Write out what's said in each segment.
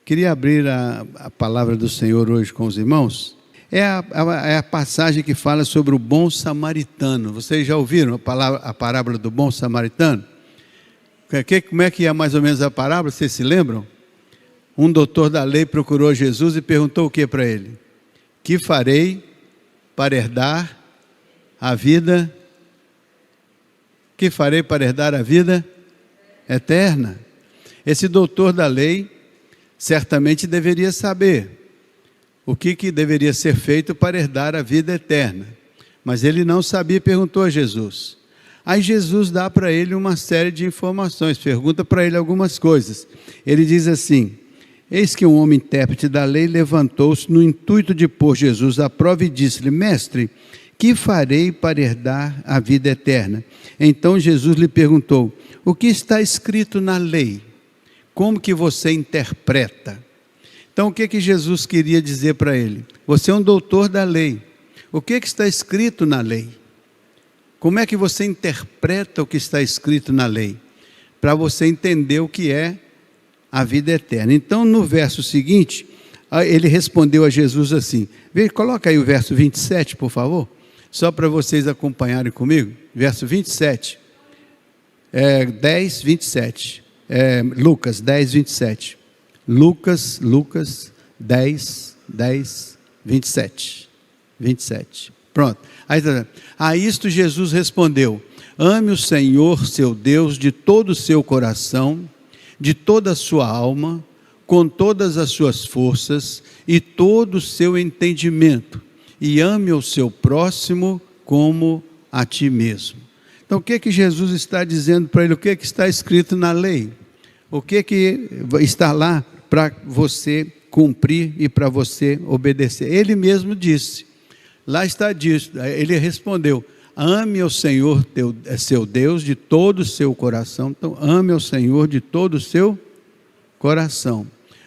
Queria abrir a palavra do Senhor hoje com os irmãos. É a passagem que fala sobre o bom samaritano. Vocês já ouviram a parábola do bom samaritano? Como é que é mais ou menos a parábola? Vocês se lembram? Um doutor da lei procurou Jesus e perguntou o que para ele? Que farei para herdar a vida? Que farei para herdar a vida eterna? Esse doutor da lei certamente deveria saber o que deveria ser feito para herdar a vida eterna. Mas ele não sabia e perguntou a Jesus. Aí Jesus dá para ele uma série de informações, pergunta para ele algumas coisas. Ele diz assim: eis que um homem intérprete da lei levantou-se no intuito de pôr Jesus à prova e disse-lhe: mestre, que farei para herdar a vida eterna? Então Jesus lhe perguntou: o que está escrito na lei? Como que você interpreta? Então o que Jesus queria dizer para ele? Você é um doutor da lei. O que está escrito na lei? Como é que você interpreta o que está escrito na lei? Para você entender o que é a vida eterna. Então no verso seguinte, ele respondeu a Jesus assim. Coloca aí o verso 27, por favor. Só para vocês acompanharem comigo. Verso 27. 10, 27. Lucas 10, 27. Lucas 10, 27. Pronto. A isto Jesus respondeu: ame o Senhor seu Deus de todo o seu coração, de toda a sua alma, com todas as suas forças e todo o seu entendimento, e ame o seu próximo como a ti mesmo. Então o que Jesus está dizendo para ele? O que está escrito na lei? O que está lá para você cumprir e para você obedecer? Ele mesmo disse, lá está dito, ele respondeu: ame ao Senhor seu Deus de todo o seu coração. Então ame ao Senhor de todo o seu coração.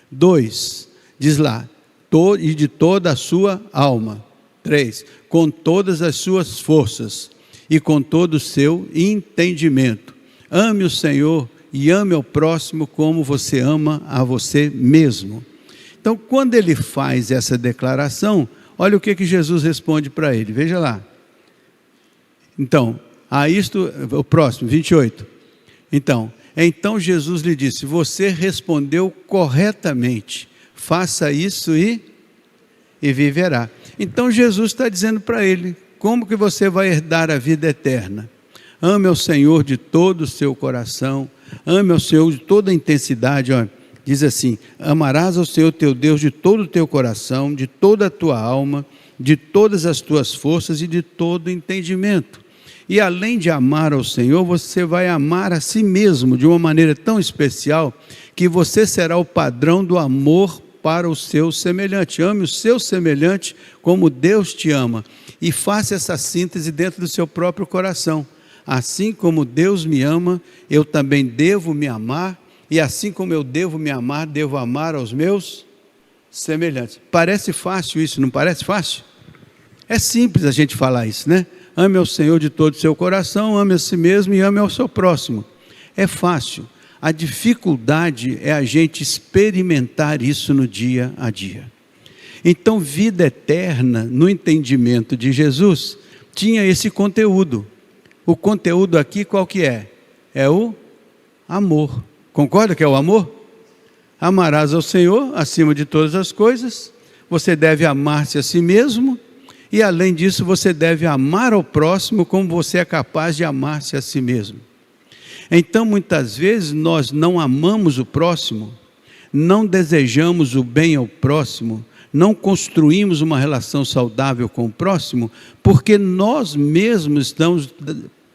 2, diz lá, e de toda a sua alma. 3, com todas as suas forças e com todo o seu entendimento. Ame o Senhor e ame ao próximo como você ama a você mesmo. Então, quando ele faz essa declaração, olha o que Jesus responde para ele. Veja lá. Então, o próximo, 28. Então Jesus lhe disse: você respondeu corretamente. Faça isso e viverá. Então Jesus está dizendo para ele: como que você vai herdar a vida eterna? Ame ao Senhor de todo o seu coração, ame ao Senhor de toda a intensidade. Diz assim: amarás ao Senhor teu Deus de todo o teu coração, de toda a tua alma, de todas as tuas forças e de todo o entendimento. E além de amar ao Senhor, você vai amar a si mesmo de uma maneira tão especial que você será o padrão do amor para o seu semelhante. Ame o seu semelhante como Deus te ama. E faça essa síntese dentro do seu próprio coração. Assim como Deus me ama, eu também devo me amar, e assim como eu devo me amar, devo amar aos meus semelhantes. Parece fácil isso, não parece fácil? É simples a gente falar isso, né? Ame ao Senhor de todo o seu coração, ame a si mesmo e ame ao seu próximo. É fácil. A dificuldade é a gente experimentar isso no dia a dia. Então, vida eterna, no entendimento de Jesus, tinha esse conteúdo. O conteúdo aqui qual que é? É o amor. Concorda que é o amor? Amarás ao Senhor acima de todas as coisas. Você deve amar-se a si mesmo. E além disso, você deve amar ao próximo como você é capaz de amar-se a si mesmo. Então, muitas vezes, nós não amamos o próximo, não desejamos o bem ao próximo, não construímos uma relação saudável com o próximo, porque nós mesmos estamos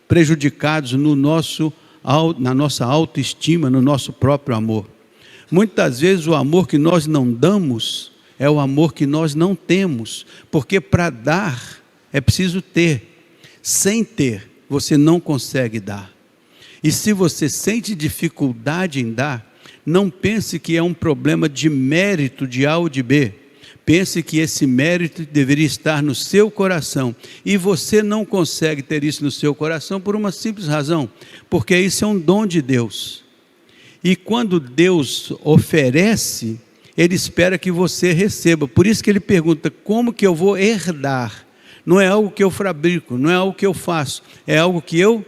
prejudicados na nossa autoestima, no nosso próprio amor. Muitas vezes o amor que nós não damos é o amor que nós não temos, porque para dar é preciso ter. Sem ter, você não consegue dar. E se você sente dificuldade em dar, não pense que é um problema de mérito de A ou de B. Pense que esse mérito deveria estar no seu coração. E você não consegue ter isso no seu coração por uma simples razão. Porque isso é um dom de Deus. E quando Deus oferece, Ele espera que você receba. Por isso que ele pergunta, como que eu vou herdar? Não é algo que eu fabrico, não é algo que eu faço, é algo que eu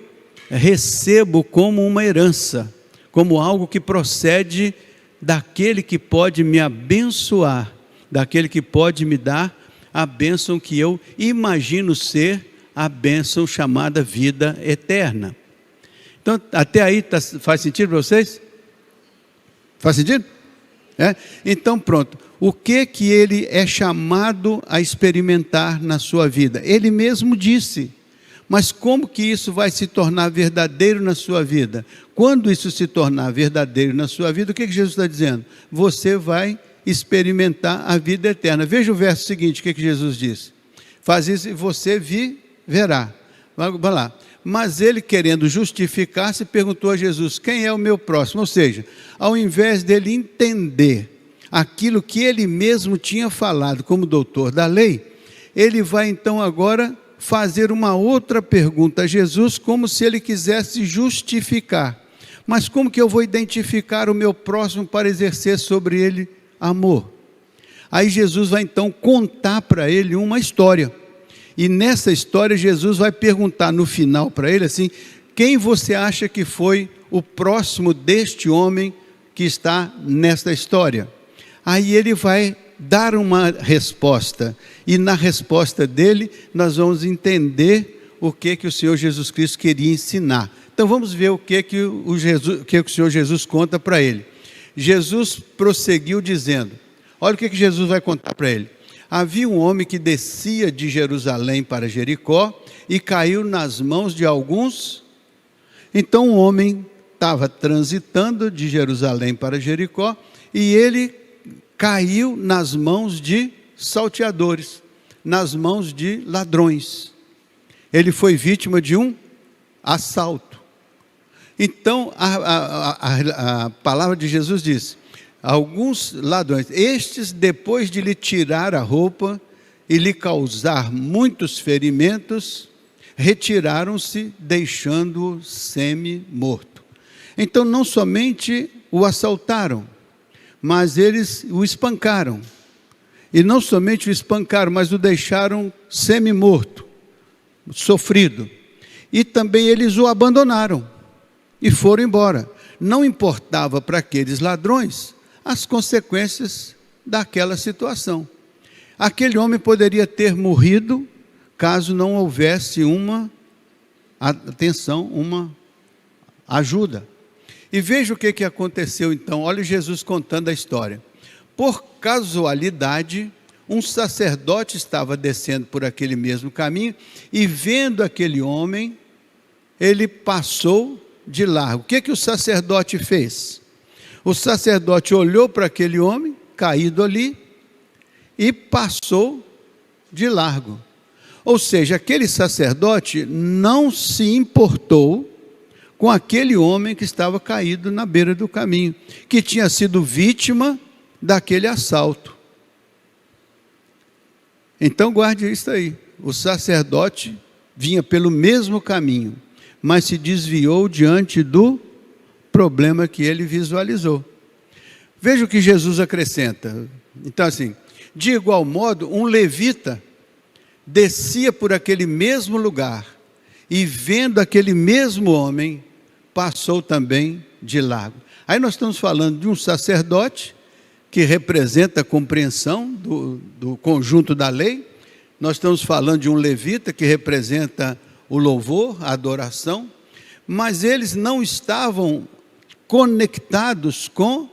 recebo como uma herança, como algo que procede daquele que pode me abençoar, daquele que pode me dar a bênção que eu imagino ser a bênção chamada vida eterna. Então, até aí faz sentido para vocês? Faz sentido? Então pronto, o que ele é chamado a experimentar na sua vida? Ele mesmo disse, mas como que isso vai se tornar verdadeiro na sua vida? Quando isso se tornar verdadeiro na sua vida, o que Jesus está dizendo? Você vai experimentar a vida eterna. Veja o verso seguinte, o que Jesus disse: faz isso e você verá. Vamos lá. Mas ele, querendo justificar-se, perguntou a Jesus, quem é o meu próximo? Ou seja, ao invés dele entender aquilo que ele mesmo tinha falado como doutor da lei, ele vai então agora fazer uma outra pergunta a Jesus, como se ele quisesse justificar. Mas como que eu vou identificar o meu próximo para exercer sobre ele amor? Aí Jesus vai então contar para ele uma história. E nessa história Jesus vai perguntar no final para ele assim, quem você acha que foi o próximo deste homem que está nesta história? Aí ele vai dar uma resposta, e na resposta dele nós vamos entender o que o Senhor Jesus Cristo queria ensinar. Então vamos ver o que o Senhor Jesus conta para ele. Jesus prosseguiu dizendo, olha o que Jesus vai contar para ele. Havia um homem que descia de Jerusalém para Jericó e caiu nas mãos de alguns. Então o homem estava transitando de Jerusalém para Jericó e ele caiu nas mãos de salteadores, nas mãos de ladrões. Ele foi vítima de um assalto. Então a palavra de Jesus diz, alguns ladrões, estes depois de lhe tirar a roupa e lhe causar muitos ferimentos, retiraram-se, deixando-o semi-morto. Então não somente o assaltaram, mas eles o espancaram. E não somente o espancaram, mas o deixaram semi-morto, sofrido. E também eles o abandonaram e foram embora. Não importava para aqueles ladrões as consequências daquela situação. Aquele homem poderia ter morrido caso não houvesse uma atenção, uma ajuda. E veja o que aconteceu então. Olha Jesus contando a história. Por casualidade, um sacerdote estava descendo por aquele mesmo caminho e vendo aquele homem, ele passou de largo. O que o sacerdote fez? O sacerdote olhou para aquele homem, caído ali, e passou de largo. Ou seja, aquele sacerdote não se importou com aquele homem que estava caído na beira do caminho, que tinha sido vítima daquele assalto. Então guarde isso aí. O sacerdote vinha pelo mesmo caminho, mas se desviou diante do problema que ele visualizou. Veja o que Jesus acrescenta. Então assim, de igual modo, um levita descia por aquele mesmo lugar e vendo aquele mesmo homem, passou também de largo. Aí nós estamos falando de um sacerdote que representa a compreensão do conjunto da lei. Nós estamos falando de um levita que representa o louvor, a adoração, mas eles não estavam conectados com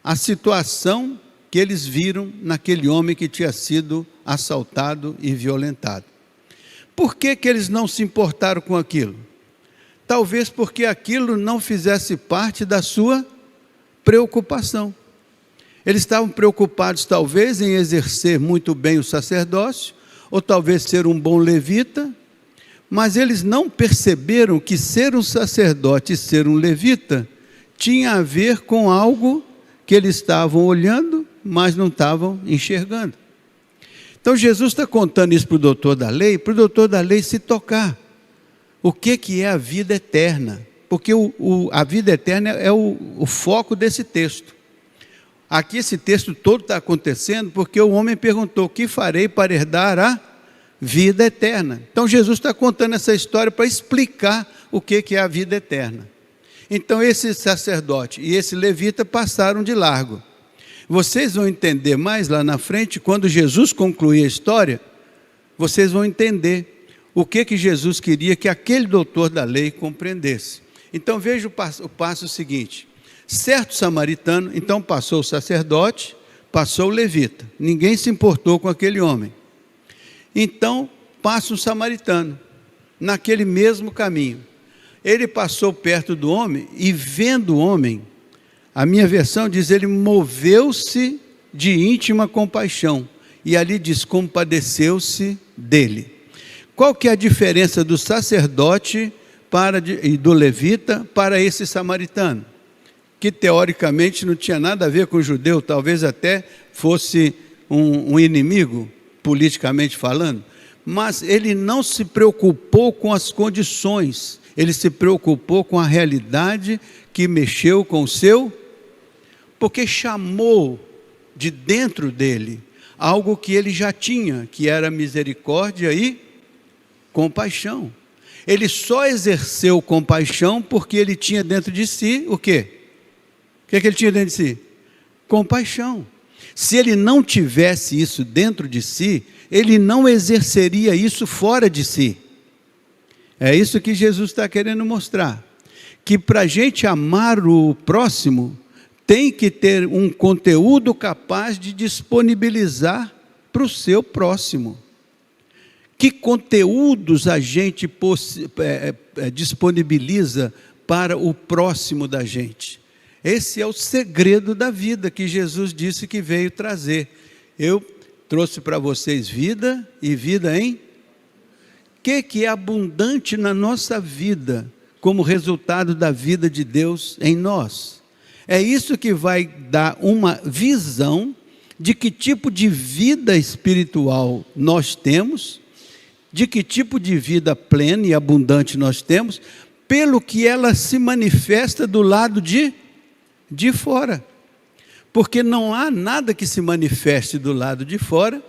a situação que eles viram naquele homem que tinha sido assaltado e violentado. Por que eles não se importaram com aquilo? Talvez porque aquilo não fizesse parte da sua preocupação. Eles estavam preocupados talvez em exercer muito bem o sacerdócio, ou talvez ser um bom levita, mas eles não perceberam que ser um sacerdote e ser um levita tinha a ver com algo que eles estavam olhando, mas não estavam enxergando. Então Jesus está contando isso para o doutor da lei se tocar. O que é a vida eterna? Porque a vida eterna é o foco desse texto. Aqui esse texto todo está acontecendo porque o homem perguntou: o que farei para herdar a vida eterna? Então Jesus está contando essa história para explicar o que é a vida eterna. Então esse sacerdote e esse levita passaram de largo. Vocês vão entender mais lá na frente, quando Jesus concluir a história, vocês vão entender o que Jesus queria que aquele doutor da lei compreendesse. Então veja o passo seguinte: certo samaritano, então passou o sacerdote, passou o levita, ninguém se importou com aquele homem. Então passa o samaritano, naquele mesmo caminho. Ele passou perto do homem e, vendo o homem, a minha versão diz, ele moveu-se de íntima compaixão, e ali diz, compadeceu-se dele. Qual que é a diferença do sacerdote e do levita para esse samaritano? Que teoricamente não tinha nada a ver com o judeu, talvez até fosse um inimigo, politicamente falando, mas ele não se preocupou com as condições, ele se preocupou com a realidade que mexeu com o seu, porque chamou de dentro dele algo que ele já tinha, que era misericórdia e compaixão. Ele só exerceu compaixão porque ele tinha dentro de si o quê? O que ele tinha dentro de si? Compaixão. Se ele não tivesse isso dentro de si, ele não exerceria isso fora de si. É isso que Jesus está querendo mostrar. Que para a gente amar o próximo, tem que ter um conteúdo capaz de disponibilizar para o seu próximo. Que conteúdos a gente disponibiliza para o próximo da gente? Esse é o segredo da vida que Jesus disse que veio trazer. Eu trouxe para vocês vida e vida em... O que é abundante na nossa vida, como resultado da vida de Deus em nós? É isso que vai dar uma visão de que tipo de vida espiritual nós temos, de que tipo de vida plena e abundante nós temos, pelo que ela se manifesta do lado de fora. Porque não há nada que se manifeste do lado de fora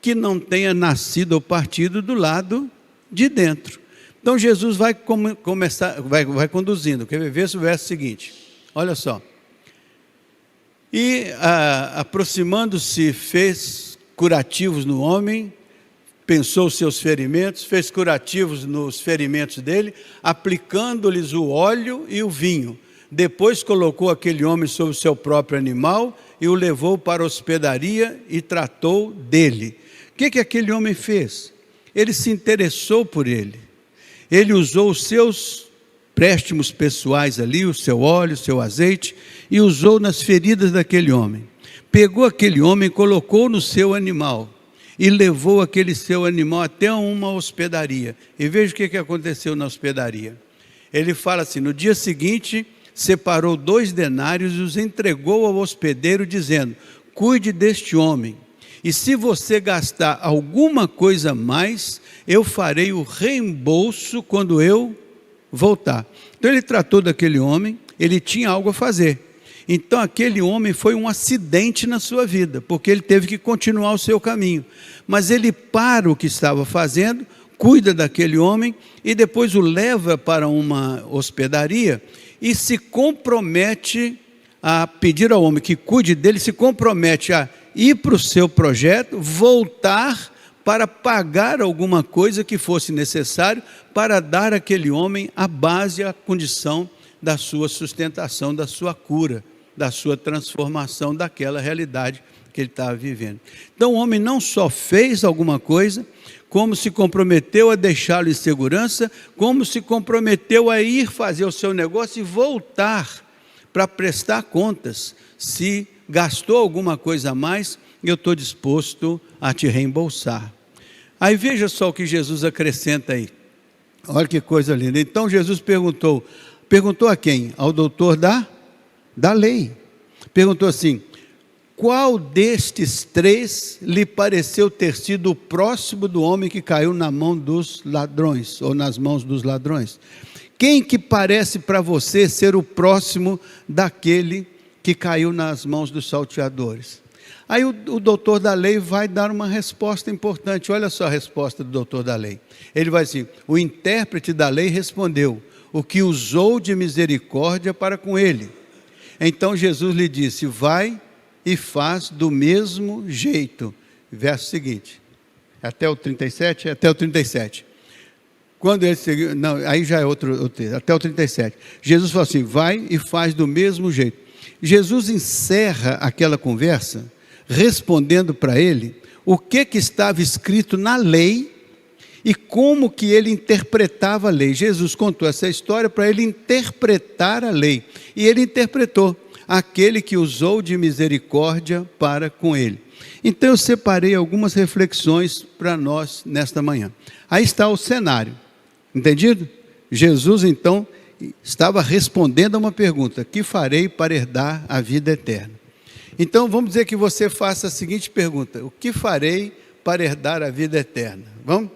que não tenha nascido ou partido do lado de dentro. Então Jesus vai conduzindo. Quer ver o verso seguinte? Olha só. E aproximando-se, fez curativos no homem, pensou os seus ferimentos, fez curativos nos ferimentos dele, aplicando-lhes o óleo e o vinho. Depois colocou aquele homem sobre o seu próprio animal e o levou para a hospedaria e tratou dele. O que aquele homem fez? Ele se interessou por ele. Ele usou os seus préstimos pessoais ali, o seu óleo, o seu azeite, e usou nas feridas daquele homem. Pegou aquele homem, colocou no seu animal e levou aquele seu animal até uma hospedaria. E veja o que aconteceu na hospedaria. Ele fala assim: no dia seguinte, separou 2 denários e os entregou ao hospedeiro, dizendo: cuide deste homem, e se você gastar alguma coisa mais, eu farei o reembolso quando eu voltar. Então ele tratou daquele homem, ele tinha algo a fazer. Então aquele homem foi um acidente na sua vida, porque ele teve que continuar o seu caminho. Mas ele para o que estava fazendo, cuida daquele homem e depois o leva para uma hospedaria e se compromete a pedir ao homem que cuide dele, se compromete a ir para o seu projeto, voltar para pagar alguma coisa que fosse necessário para dar àquele homem a base, a condição da sua sustentação, da sua cura, da sua transformação daquela realidade que ele estava vivendo. Então o homem não só fez alguma coisa, como se comprometeu a deixá-lo em segurança, como se comprometeu a ir fazer o seu negócio e voltar para prestar contas. Se gastou alguma coisa a mais, eu estou disposto a te reembolsar. Aí veja só o que Jesus acrescenta aí. Olha que coisa linda. Então Jesus perguntou a quem? Ao doutor da lei. Perguntou assim: qual destes 3 lhe pareceu ter sido o próximo do homem que caiu na mão dos ladrões, ou nas mãos dos ladrões? Quem que parece para você ser o próximo daquele que caiu nas mãos dos salteadores. Aí o doutor da lei vai dar uma resposta importante. Olha só a resposta do doutor da lei. Ele vai assim: o intérprete da lei respondeu: o que usou de misericórdia para com ele. Então Jesus lhe disse: vai e faz do mesmo jeito. Verso seguinte, até o 37, até o 37. Quando ele seguiu, não, aí já é outro texto, até o 37. Jesus falou assim: vai e faz do mesmo jeito. Jesus encerra aquela conversa respondendo para ele o que estava escrito na lei e como que ele interpretava a lei. Jesus contou essa história para ele interpretar a lei, e ele interpretou: aquele que usou de misericórdia para com ele. Então eu separei algumas reflexões para nós nesta manhã. Aí está o cenário, entendido? Jesus então estava respondendo a uma pergunta: que farei para herdar a vida eterna? Então vamos dizer que você faça a seguinte pergunta: o que farei para herdar a vida eterna? Vamos?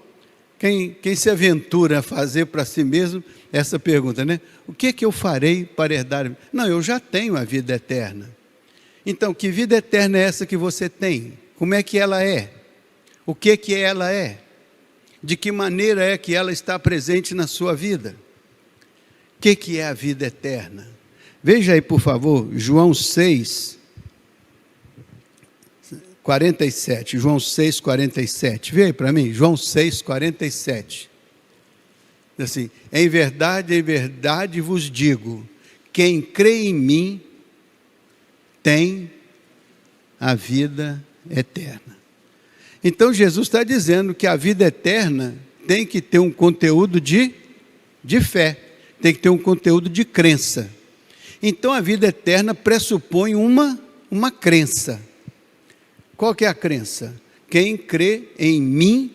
Quem se aventura a fazer para si mesmo essa pergunta, né? O que eu farei para herdar? Não, eu já tenho a vida eterna. Então, que vida eterna é essa que você tem? Como é que ela é? O que ela é? De que maneira é que ela está presente na sua vida? O que é a vida eterna? Veja aí, por favor, João 6, 47, João 6, 47, vê aí para mim, João 6, 47, assim: em verdade vos digo, quem crê em mim, tem a vida eterna. Então Jesus está dizendo que a vida eterna tem que ter um conteúdo de fé, tem que ter um conteúdo de crença. Então a vida eterna pressupõe uma crença. Qual que é a crença? Quem crê em mim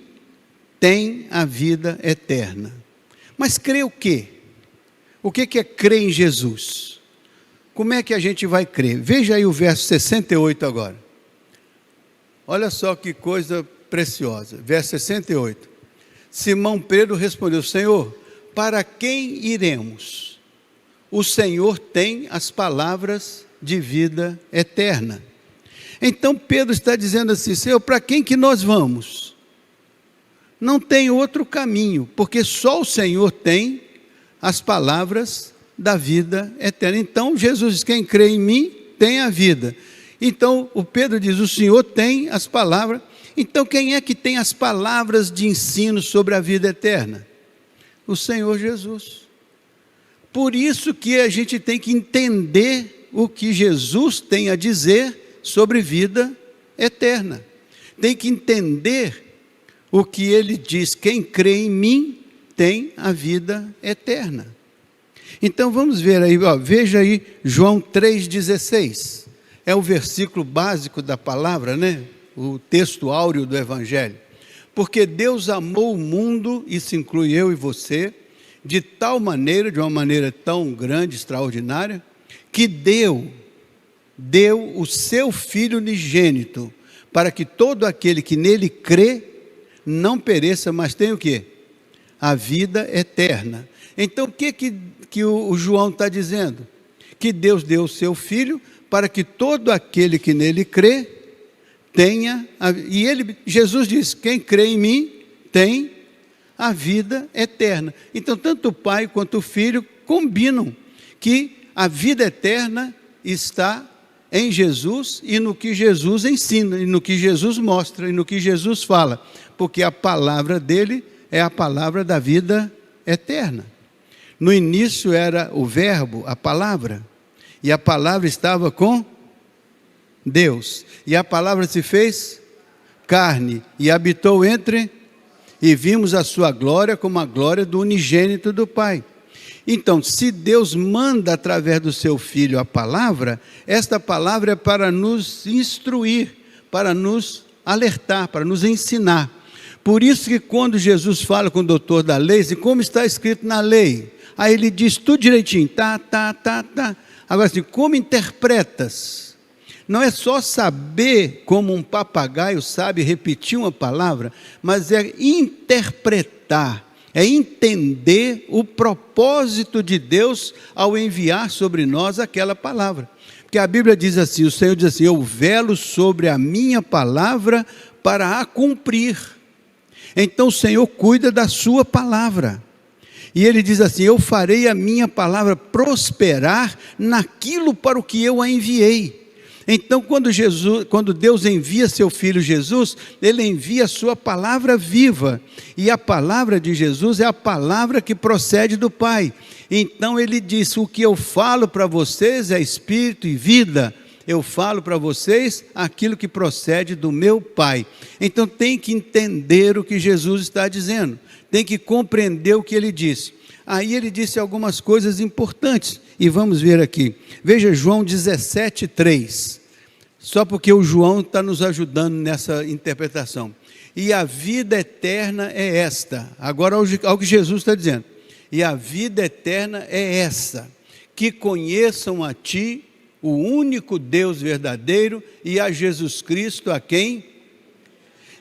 tem a vida eterna. Mas crê o quê? O que é crer em Jesus? Como é que a gente vai crer? Veja aí o verso 68 agora. Olha só que coisa preciosa. Verso 68. Simão Pedro respondeu: Senhor, para quem iremos? O Senhor tem as palavras de vida eterna. Então Pedro está dizendo assim: Senhor, para quem que nós vamos? Não tem outro caminho, porque só o Senhor tem as palavras da vida eterna. Então Jesus diz: quem crê em mim tem a vida. Então o Pedro diz: o Senhor tem as palavras. Então quem é que tem as palavras de ensino sobre a vida eterna? O Senhor Jesus. Por isso que a gente tem que entender o que Jesus tem a dizer sobre vida eterna. Tem que entender o que ele diz: quem crê em mim tem a vida eterna. Então vamos ver aí, veja aí João 3,16, é o versículo básico da palavra, né? O texto áureo do Evangelho. Porque Deus amou o mundo, isso inclui eu e você, de tal maneira, de uma maneira tão grande, extraordinária, que deu o seu Filho unigênito, para que todo aquele que nele crê, não pereça, mas tenha o quê? A vida eterna. Então o que o João está dizendo? Que Deus deu o seu Filho, para que todo aquele que nele crê, tenha, Jesus diz: quem crê em mim, tem a vida eterna. Então tanto o Pai quanto o Filho combinam que a vida eterna está em Jesus e no que Jesus ensina, e no que Jesus mostra, e no que Jesus fala, porque a palavra dele é a palavra da vida eterna. No início era o verbo, a palavra, e a palavra estava com Deus, e a palavra se fez carne, e habitou entre, e vimos a sua glória como a glória do unigênito do Pai. Então, se Deus manda através do seu Filho a palavra, esta palavra é para nos instruir, para nos alertar, para nos ensinar. Por isso que quando Jesus fala com o doutor da lei, e como está escrito na lei, aí ele diz tudo direitinho, tá. Agora assim, como interpretas? Não é só saber como um papagaio sabe repetir uma palavra, mas é interpretar. É entender o propósito de Deus ao enviar sobre nós aquela palavra. Porque a Bíblia diz assim, o Senhor diz assim, eu velo sobre a minha palavra para a cumprir. Então o Senhor cuida da sua palavra. E ele diz assim, eu farei a minha palavra prosperar naquilo para o que eu a enviei. Então quando Deus envia seu Filho Jesus, Ele envia a sua palavra viva. E a palavra de Jesus é a palavra que procede do Pai. Então Ele disse, o que eu falo para vocês é espírito e vida. Eu falo para vocês aquilo que procede do meu Pai. Então tem que entender o que Jesus está dizendo. Tem que compreender o que Ele disse. Aí Ele disse algumas coisas importantes. E vamos ver aqui. Veja João 17:3. Só porque o João está nos ajudando nessa interpretação. E a vida eterna é esta. Agora ao que Jesus está dizendo. E a vida eterna é essa. Que conheçam a Ti, o único Deus verdadeiro, e a Jesus Cristo, a quem?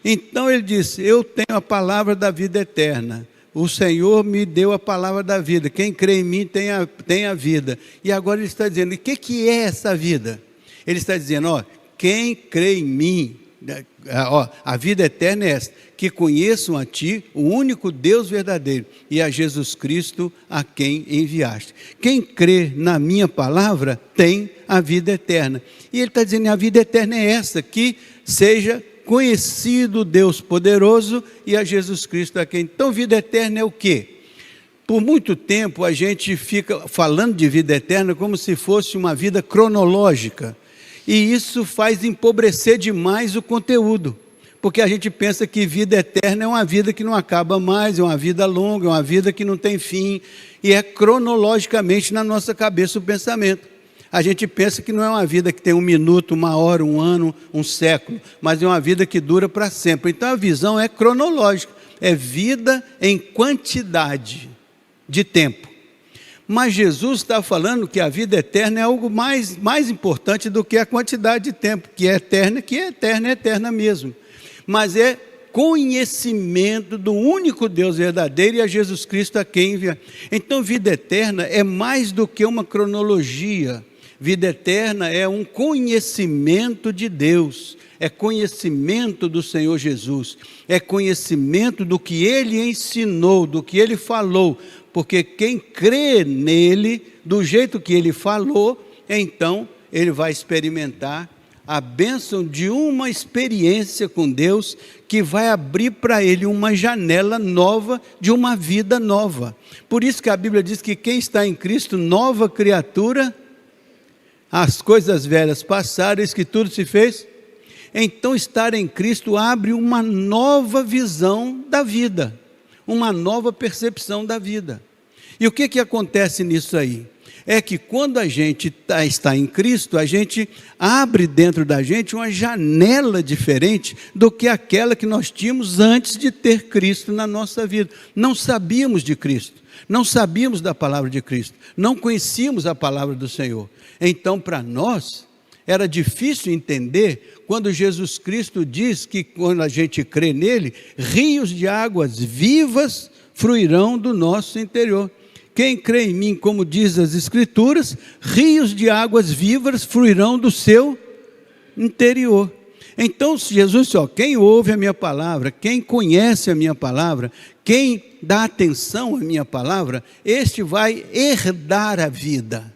Então ele disse, eu tenho a palavra da vida eterna. O Senhor me deu a palavra da vida. Quem crê em mim tem a vida. E agora ele está dizendo, e o que é essa vida? Ele está dizendo, quem crê em mim, a vida eterna é esta, que conheçam a Ti, o único Deus verdadeiro, e a Jesus Cristo, a quem enviaste. Quem crê na minha palavra, tem a vida eterna. E ele está dizendo, a vida eterna é esta, que seja conhecido Deus poderoso e a Jesus Cristo a quem. Então vida eterna é o quê? Por muito tempo a gente fica falando de vida eterna como se fosse uma vida cronológica, e isso faz empobrecer demais o conteúdo, porque a gente pensa que vida eterna é uma vida que não acaba mais, é uma vida longa, é uma vida que não tem fim, e é cronologicamente na nossa cabeça o pensamento. A gente pensa que não é uma vida que tem 1 minuto, 1 hora, 1 ano, 1 século, mas é uma vida que dura para sempre. Então a visão é cronológica, é vida em quantidade de tempo. Mas Jesus está falando que a vida eterna é algo mais importante do que a quantidade de tempo, que é eterna, é eterna mesmo. Mas é conhecimento do único Deus verdadeiro e a Jesus Cristo a quem envia. Então vida eterna é mais do que uma cronologia. Vida eterna é um conhecimento de Deus, é conhecimento do Senhor Jesus, é conhecimento do que Ele ensinou, do que Ele falou, porque quem crê nele, do jeito que Ele falou, então ele vai experimentar a bênção de uma experiência com Deus, que vai abrir para ele uma janela nova, de uma vida nova. Por isso que a Bíblia diz que quem está em Cristo, nova criatura, as coisas velhas passaram, eis que tudo se fez. Então estar em Cristo abre uma nova visão da vida, uma nova percepção da vida. E o que acontece nisso aí? É que quando a gente está em Cristo, a gente abre dentro da gente uma janela diferente do que aquela que nós tínhamos antes de ter Cristo na nossa vida. Não sabíamos de Cristo, não sabíamos da palavra de Cristo, não conhecíamos a palavra do Senhor. Então, para nós, era difícil entender quando Jesus Cristo diz que quando a gente crê nele, rios de águas vivas fluirão do nosso interior. Quem crê em mim, como diz as Escrituras, rios de águas vivas fluirão do seu interior. Então Jesus disse, quem ouve a minha palavra, quem conhece a minha palavra, quem dá atenção à minha palavra, este vai herdar a vida.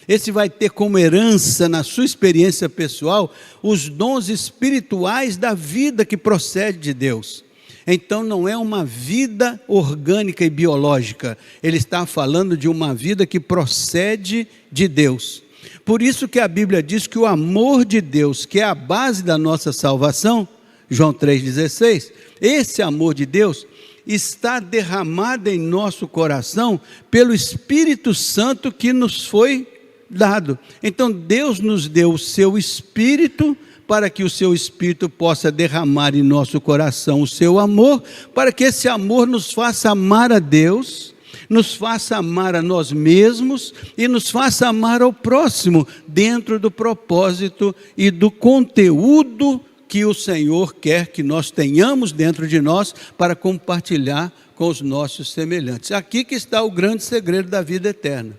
Esse vai ter como herança na sua experiência pessoal os dons espirituais da vida que procede de Deus. Então não é uma vida orgânica e biológica, ele está falando de uma vida que procede de Deus. Por isso que a Bíblia diz que o amor de Deus, que é a base da nossa salvação, João 3,16, esse amor de Deus está derramado em nosso coração pelo Espírito Santo que nos foi dado. Então Deus nos deu o seu Espírito, para que o seu Espírito possa derramar em nosso coração o seu amor, para que esse amor nos faça amar a Deus, nos faça amar a nós mesmos e nos faça amar ao próximo, dentro do propósito e do conteúdo que o Senhor quer que nós tenhamos dentro de nós para compartilhar com os nossos semelhantes. Aqui que está o grande segredo da vida eterna.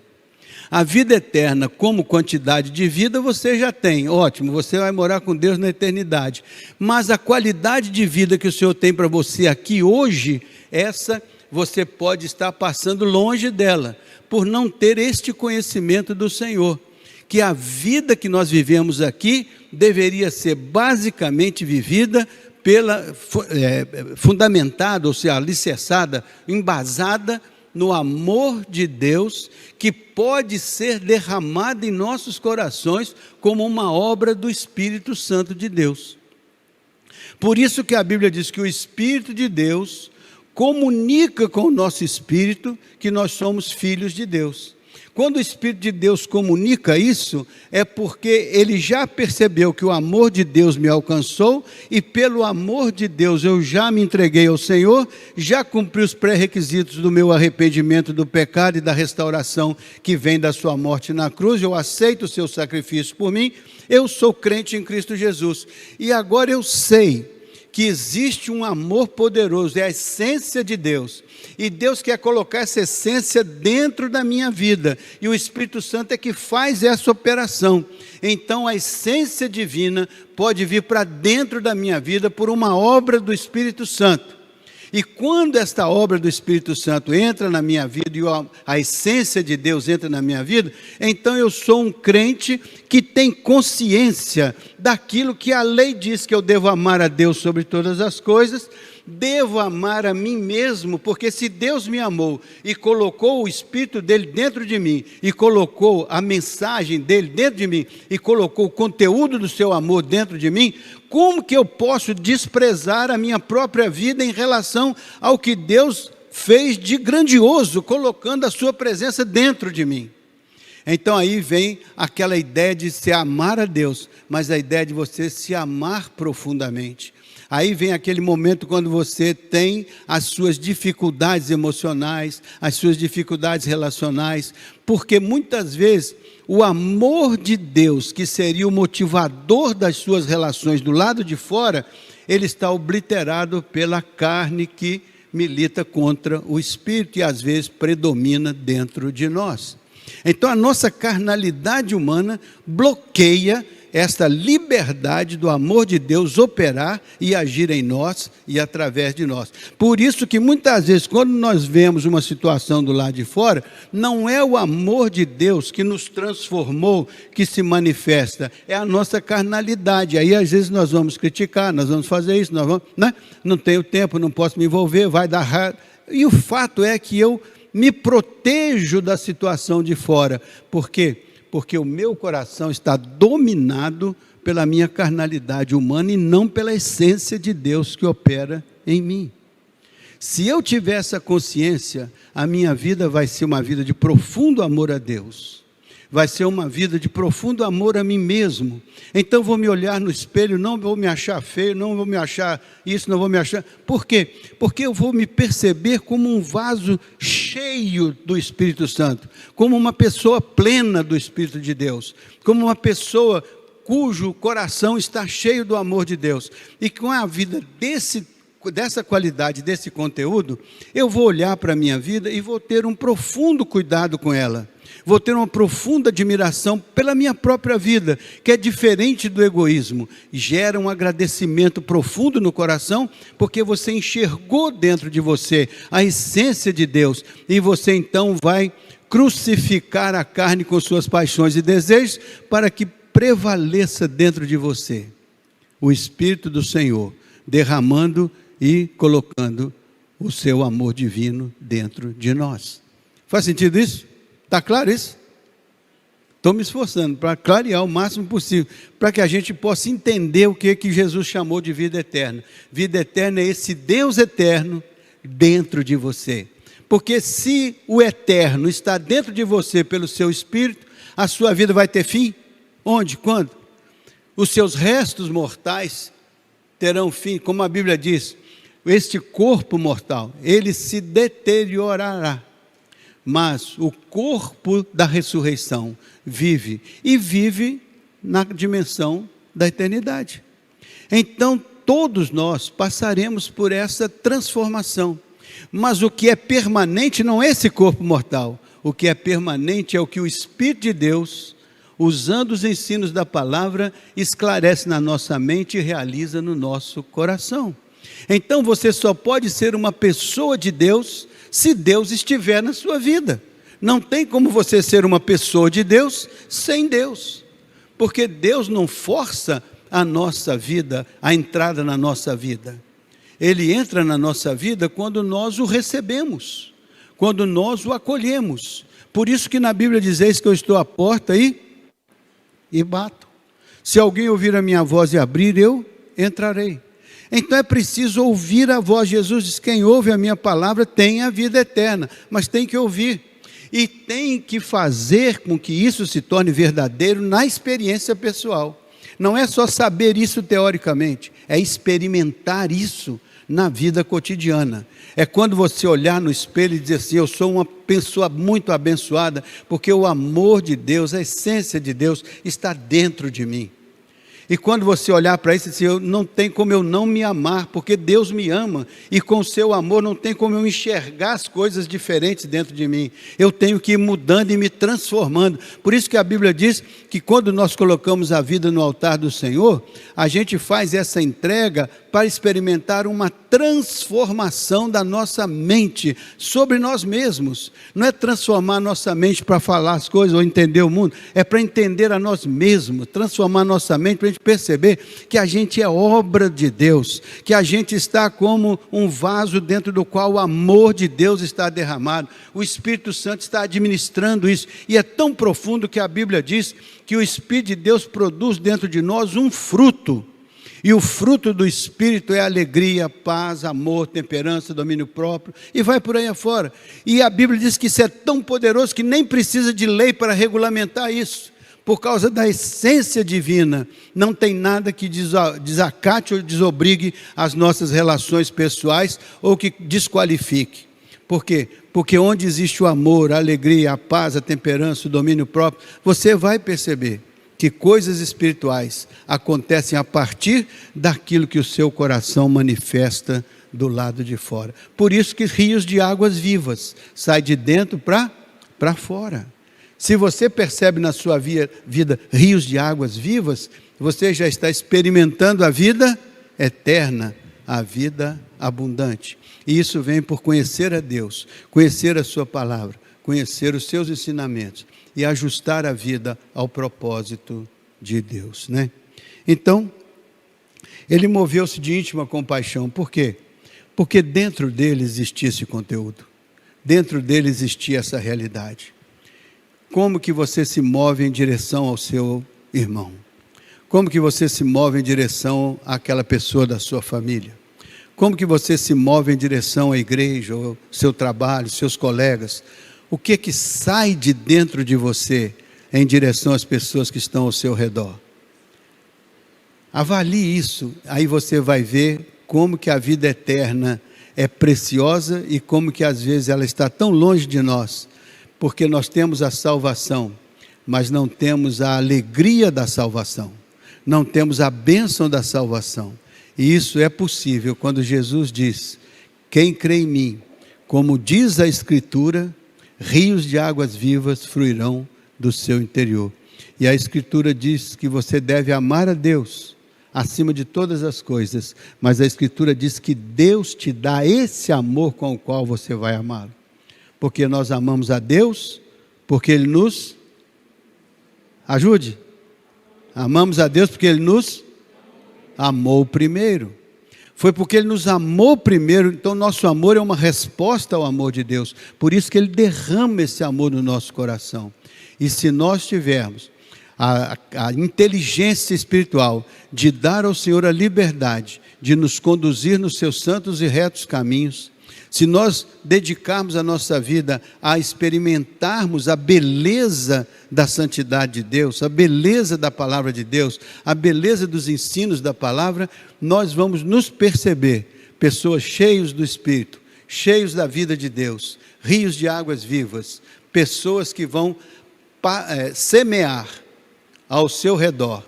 A vida eterna como quantidade de vida você já tem, ótimo, você vai morar com Deus na eternidade. Mas a qualidade de vida que o Senhor tem para você aqui hoje, essa você pode estar passando longe dela, por não ter este conhecimento do Senhor. Que a vida que nós vivemos aqui deveria ser basicamente vivida fundamentada, ou seja, alicerçada, embasada no amor de Deus, que pode ser derramado em nossos corações como uma obra do Espírito Santo de Deus. Por isso que a Bíblia diz que o Espírito de Deus comunica com o nosso espírito que nós somos filhos de Deus. Quando o Espírito de Deus comunica isso, é porque ele já percebeu que o amor de Deus me alcançou, e pelo amor de Deus eu já me entreguei ao Senhor, já cumpri os pré-requisitos do meu arrependimento do pecado e da restauração que vem da sua morte na cruz. Eu aceito o seu sacrifício por mim, eu sou crente em Cristo Jesus, e agora eu sei que existe um amor poderoso, é a essência de Deus, e Deus quer colocar essa essência dentro da minha vida, e o Espírito Santo é que faz essa operação. Então a essência divina pode vir para dentro da minha vida por uma obra do Espírito Santo. E quando esta obra do Espírito Santo entra na minha vida, e a essência de Deus entra na minha vida, então eu sou um crente que tem consciência daquilo que a lei diz, que eu devo amar a Deus sobre todas as coisas, devo amar a mim mesmo, porque se Deus me amou e colocou o Espírito dele dentro de mim, e colocou a mensagem dele dentro de mim, e colocou o conteúdo do seu amor dentro de mim, como que eu posso desprezar a minha própria vida em relação ao que Deus fez de grandioso, colocando a sua presença dentro de mim? Então aí vem aquela ideia de se amar a Deus, mas a ideia de você se amar profundamente. Aí vem aquele momento quando você tem as suas dificuldades emocionais, as suas dificuldades relacionais, porque muitas vezes o amor de Deus, que seria o motivador das suas relações do lado de fora, ele está obliterado pela carne que milita contra o Espírito e às vezes predomina dentro de nós. Então a nossa carnalidade humana bloqueia esta liberdade do amor de Deus operar e agir em nós e através de nós. Por isso que muitas vezes, quando nós vemos uma situação do lado de fora, não é o amor de Deus que nos transformou, que se manifesta, é a nossa carnalidade. Aí às vezes nós vamos criticar, nós vamos fazer isso, nós vamos, né? Não tenho tempo, não posso me envolver, vai dar raiva. E o fato é que eu me protejo da situação de fora. Por quê? Porque o meu coração está dominado pela minha carnalidade humana e não pela essência de Deus que opera em mim. Se eu tiver essa consciência, a minha vida vai ser uma vida de profundo amor a Deus. Vai ser uma vida de profundo amor a mim mesmo. Então vou me olhar no espelho, não vou me achar feio, não vou me achar isso, não vou me achar... Por quê? Porque eu vou me perceber como um vaso cheio do Espírito Santo, como uma pessoa plena do Espírito de Deus, como uma pessoa cujo coração está cheio do amor de Deus. E com a vida dessa qualidade, desse conteúdo, eu vou olhar para a minha vida e vou ter um profundo cuidado com ela. Vou ter uma profunda admiração pela minha própria vida, que é diferente do egoísmo. Gera um agradecimento profundo no coração, porque você enxergou dentro de você a essência de Deus, e você então vai crucificar a carne com suas paixões e desejos, para que prevaleça dentro de você o Espírito do Senhor, derramando e colocando o seu amor divino dentro de nós. Faz sentido isso? Está claro isso? Estou me esforçando para clarear o máximo possível, para que a gente possa entender o que Jesus chamou de vida eterna. Vida eterna é esse Deus eterno dentro de você. Porque se o eterno está dentro de você pelo seu Espírito, a sua vida vai ter fim? Onde? Quando? Os seus restos mortais terão fim, como a Bíblia diz, este corpo mortal, ele se deteriorará. Mas o corpo da ressurreição vive, e vive na dimensão da eternidade. Então todos nós passaremos por essa transformação. Mas o que é permanente não é esse corpo mortal. O que é permanente é o que o Espírito de Deus, usando os ensinos da palavra, esclarece na nossa mente e realiza no nosso coração. Então você só pode ser uma pessoa de Deus se Deus estiver na sua vida. Não tem como você ser uma pessoa de Deus sem Deus, porque Deus não força a nossa vida, a entrada na nossa vida. Ele entra na nossa vida quando nós o recebemos, quando nós o acolhemos. Por isso que na Bíblia diz: eis que eu estou à porta e bato. Se alguém ouvir a minha voz e abrir, eu entrarei. Então é preciso ouvir a voz. Jesus diz: quem ouve a minha palavra tem a vida eterna, mas tem que ouvir. E tem que fazer com que isso se torne verdadeiro na experiência pessoal. Não é só saber isso teoricamente, é experimentar isso na vida cotidiana. É quando você olhar no espelho e dizer assim: eu sou uma pessoa muito abençoada, porque o amor de Deus, a essência de Deus está dentro de mim. E quando você olhar para isso e dizer: não tem como eu não me amar, porque Deus me ama, e com o seu amor não tem como eu enxergar as coisas diferentes dentro de mim. Eu tenho que ir mudando e me transformando. Por isso que a Bíblia diz que quando nós colocamos a vida no altar do Senhor, a gente faz essa entrega para experimentar uma transformação da nossa mente sobre nós mesmos. Não é transformar a nossa mente para falar as coisas ou entender o mundo, é para entender a nós mesmos, transformar a nossa mente para a gente perceber que a gente é obra de Deus, que a gente está como um vaso dentro do qual o amor de Deus está derramado. O Espírito Santo está administrando isso, e é tão profundo que a Bíblia diz que o Espírito de Deus produz dentro de nós um fruto. E o fruto do Espírito é alegria, paz, amor, temperança, domínio próprio, e vai por aí afora. E a Bíblia diz que isso é tão poderoso que nem precisa de lei para regulamentar isso. Por causa da essência divina, não tem nada que desacate ou desobrigue as nossas relações pessoais ou que desqualifique. Por quê? Porque onde existe o amor, a alegria, a paz, a temperança, o domínio próprio, você vai perceber que coisas espirituais acontecem a partir daquilo que o seu coração manifesta do lado de fora. Por isso que rios de águas vivas saem de dentro para fora. Se você percebe na sua vida rios de águas vivas, você já está experimentando a vida eterna, a vida abundante. E isso vem por conhecer a Deus, conhecer a sua palavra, conhecer os seus ensinamentos e ajustar a vida ao propósito de Deus, né? Então, ele moveu-se de íntima compaixão. Por quê? Porque dentro dele existia esse conteúdo, dentro dele existia essa realidade. Como que você se move em direção ao seu irmão? Como que você se move em direção àquela pessoa da sua família? Como que você se move em direção à igreja, ao seu trabalho, seus colegas? O que sai de dentro de você em direção às pessoas que estão ao seu redor? Avalie isso, aí você vai ver como que a vida eterna é preciosa e como que às vezes ela está tão longe de nós, porque nós temos a salvação, mas não temos a alegria da salvação, não temos a bênção da salvação. E isso é possível quando Jesus diz: quem crê em mim, como diz a Escritura, rios de águas vivas fluirão do seu interior. E a Escritura diz que você deve amar a Deus acima de todas as coisas, mas a Escritura diz que Deus te dá esse amor com o qual você vai amá-lo. Porque nós amamos a Deus, porque Ele nos ajude. Amamos a Deus porque Ele nos amou primeiro. Foi porque Ele nos amou primeiro, então nosso amor é uma resposta ao amor de Deus. Por isso que Ele derrama esse amor no nosso coração. E se nós tivermos a inteligência espiritual de dar ao Senhor a liberdade de nos conduzir nos seus santos e retos caminhos, se nós dedicarmos a nossa vida a experimentarmos a beleza da santidade de Deus, a beleza da palavra de Deus, a beleza dos ensinos da palavra, nós vamos nos perceber pessoas cheias do Espírito, cheios da vida de Deus, rios de águas vivas, pessoas que vão semear ao seu redor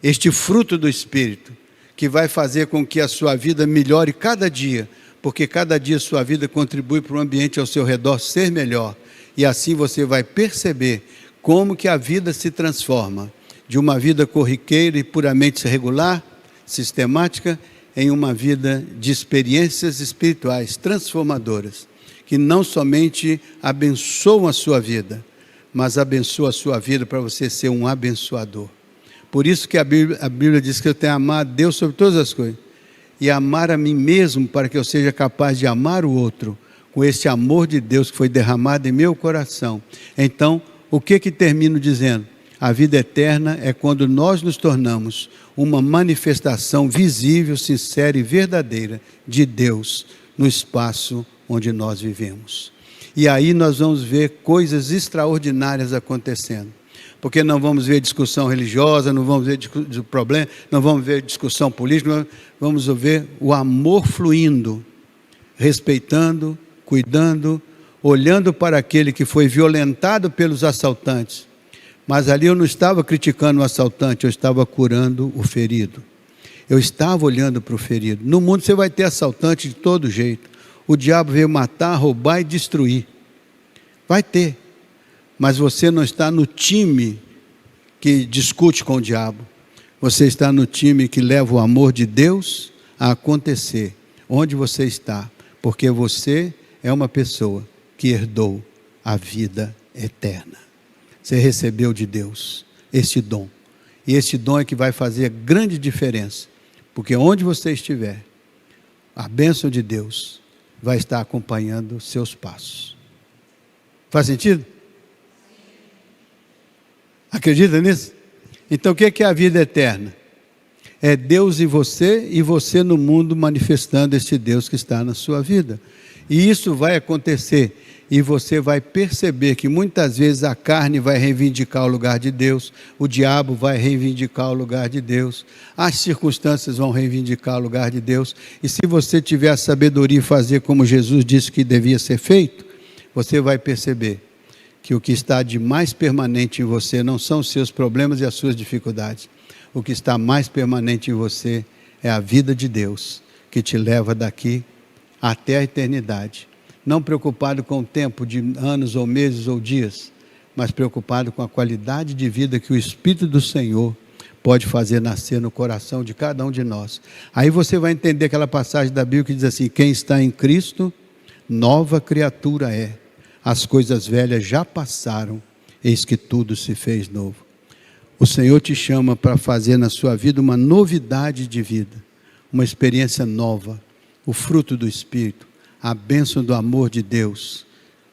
este fruto do Espírito, que vai fazer com que a sua vida melhore cada dia, porque cada dia sua vida contribui para o ambiente ao seu redor ser melhor. E assim você vai perceber como que a vida se transforma de uma vida corriqueira e puramente regular, sistemática, em uma vida de experiências espirituais transformadoras, que não somente abençoam a sua vida, mas abençoam a sua vida para você ser um abençoador. Por isso que a Bíblia diz que eu tenho que amar a Deus sobre todas as coisas, e amar a mim mesmo para que eu seja capaz de amar o outro, com esse amor de Deus que foi derramado em meu coração. Então, o que termino dizendo? A vida eterna é quando nós nos tornamos uma manifestação visível, sincera e verdadeira de Deus no espaço onde nós vivemos. E aí nós vamos ver coisas extraordinárias acontecendo. Porque não vamos ver discussão religiosa, não vamos ver problema, não vamos ver discussão política, vamos ver o amor fluindo, respeitando, cuidando, olhando para aquele que foi violentado pelos assaltantes. Mas ali eu não estava criticando o assaltante, eu estava curando o ferido. Eu estava olhando para o ferido. No mundo você vai ter assaltante de todo jeito. O diabo veio matar, roubar e destruir. Vai ter. Mas você não está no time que discute com o diabo. Você está no time que leva o amor de Deus a acontecer. Onde você está. Porque você é uma pessoa que herdou a vida eterna. Você recebeu de Deus este dom. E este dom é que vai fazer grande diferença. Porque onde você estiver, a bênção de Deus vai estar acompanhando os seus passos. Faz sentido? Acredita nisso? Então o que é a vida eterna? É Deus e você no mundo manifestando este Deus que está na sua vida. E isso vai acontecer. E você vai perceber que muitas vezes a carne vai reivindicar o lugar de Deus, o diabo vai reivindicar o lugar de Deus, as circunstâncias vão reivindicar o lugar de Deus. E se você tiver a sabedoria e fazer como Jesus disse que devia ser feito, você vai perceber que o que está de mais permanente em você não são os seus problemas e as suas dificuldades. O que está mais permanente em você é a vida de Deus, que te leva daqui até a eternidade. Não preocupado com o tempo de anos ou meses ou dias, mas preocupado com a qualidade de vida que o Espírito do Senhor pode fazer nascer no coração de cada um de nós. Aí você vai entender aquela passagem da Bíblia que diz assim: quem está em Cristo, nova criatura é. As coisas velhas já passaram, eis que tudo se fez novo. O Senhor te chama para fazer na sua vida uma novidade de vida, uma experiência nova, o fruto do Espírito, a bênção do amor de Deus,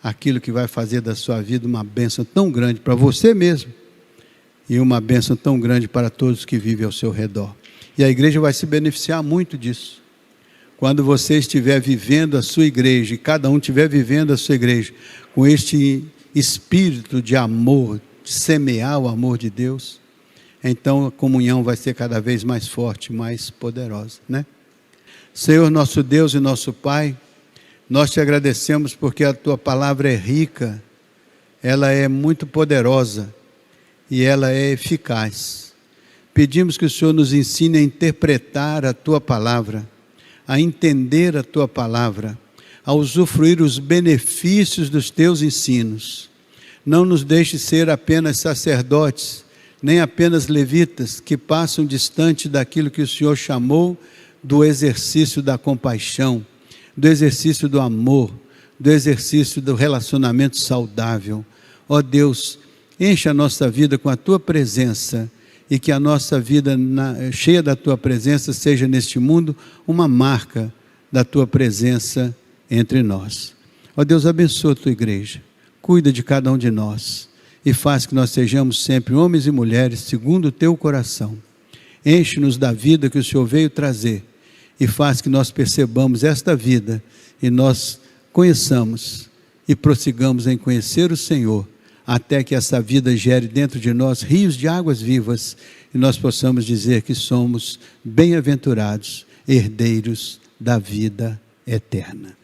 aquilo que vai fazer da sua vida uma bênção tão grande para você mesmo e uma bênção tão grande para todos que vivem ao seu redor. E a igreja vai se beneficiar muito disso. Quando você estiver vivendo a sua igreja e cada um estiver vivendo a sua igreja com este espírito de amor, de semear o amor de Deus, então a comunhão vai ser cada vez mais forte, mais poderosa, né? Senhor, nosso Deus e nosso Pai, nós te agradecemos porque a tua palavra é rica, ela é muito poderosa e ela é eficaz. Pedimos que o Senhor nos ensine a interpretar a tua palavra, a entender a tua palavra, a usufruir os benefícios dos teus ensinos. Não nos deixe ser apenas sacerdotes, nem apenas levitas que passam distante daquilo que o Senhor chamou do exercício da compaixão, do exercício do amor, do exercício do relacionamento saudável. Ó Deus, enche a nossa vida com a tua presença e que a nossa vida cheia da tua presença seja neste mundo uma marca da tua presença entre nós. Ó Deus, abençoa a tua igreja, cuida de cada um de nós e faz que nós sejamos sempre homens e mulheres segundo o teu coração. Enche-nos da vida que o Senhor veio trazer e faz que nós percebamos esta vida e nós conheçamos e prossigamos em conhecer o Senhor, até que essa vida gere dentro de nós rios de águas vivas e nós possamos dizer que somos bem-aventurados, herdeiros da vida eterna.